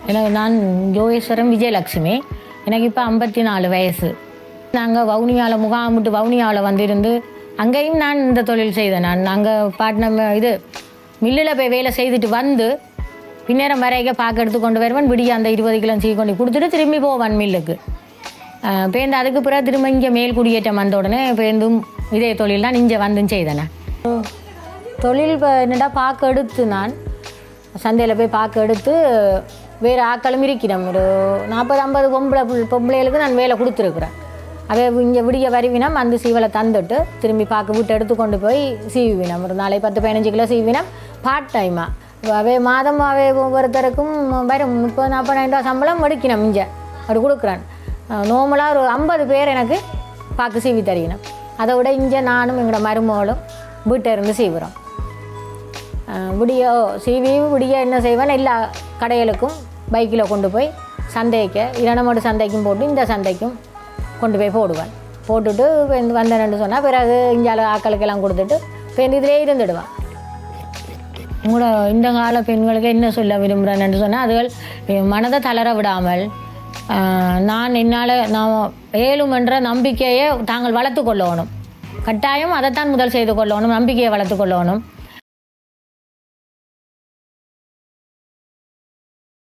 எனக்கு நான் ஜோகேஸ்வரம் விஜயலட்சுமி. எனக்கு இப்போ 54 வயசு. நாங்கள் வவுனியாவில் முகாமிட்டு வவுனியாவில் வந்திருந்து அங்கேயும் நான் இந்த தொழில் செய்தேன். நான் அங்கே பாட்னம் இது மில்லில் போய் வேலை செய்துட்டு வந்து பின்னேரம் வரைக்க பார்க்க எடுத்து கொண்டு வருவேன். விடிய அந்த 20 கிலோ சீ கொண்டு கொடுத்துட்டு திரும்பி போவேன் மில்லுக்கு. பேருந்து அதுக்கு பிறகு திரும்ப இங்கே மேல் குடியேற்றம் வந்த உடனே பேருந்தும் இதே தொழில் தான் இங்கே வந்தும் செய்தேன். தொழில் என்னடா பார்க்க எடுத்து நான் சந்தையில் போய் பார்க்க எடுத்து வேறு ஆக்களும் இருக்கிறேன். ஒரு 40-50 பொம்பளைகளுக்கு நான் வேலை கொடுத்துருக்குறேன். அவை இங்கே விடிய வருவினம் அந்த சீவலை தந்துட்டு திரும்பி பார்க்க விட்டு எடுத்து கொண்டு போய் சீவினம். ஒரு நாளைக்கு 10-15 கிலோ சீவினம் பார்ட் டைமாக. அவை மாதம் அவை ஒவ்வொருத்தருக்கும் வரும் 30-40 ரூபா சம்பளம் எடுக்கணும். இங்கே அப்படி கொடுக்குறேன். நார்மலாக ஒரு 50 பேர் எனக்கு பார்க்க சீவி தருகிறேன். அதை விட இங்கே நானும் எங்களோட மருமகளும் வீட்டை இருந்து சீவுறோம். விடிய என்ன செய்வேன், எல்லா கடைகளுக்கும் பைக்கில் கொண்டு போய் சந்தைக்கு இரணமோடு சந்தைக்கும் போட்டு இந்த சந்தைக்கும் கொண்டு போய் போடுவேன். போட்டுட்டு வந்தேன்னு சொன்னால் பிறகு இஞ்சால ஆக்களுக்கெல்லாம் கொடுத்துட்டு இப்போ இதிலே இருந்துடுவேன். உங்களோட இந்த கால பெண்களுக்கு என்ன சொல்ல விரும்புகிறேன்னு சொன்னால், அதுகள் மனதை தளர விடாமல் என்னால் நான் ஏழும் என்ற நம்பிக்கையை தாங்கள் வளர்த்து கொள்ளணும். கட்டாயம் அதைத்தான் முதல் செய்து கொள்ளணும். நம்பிக்கையை வளர்த்து கொள்ளணும்.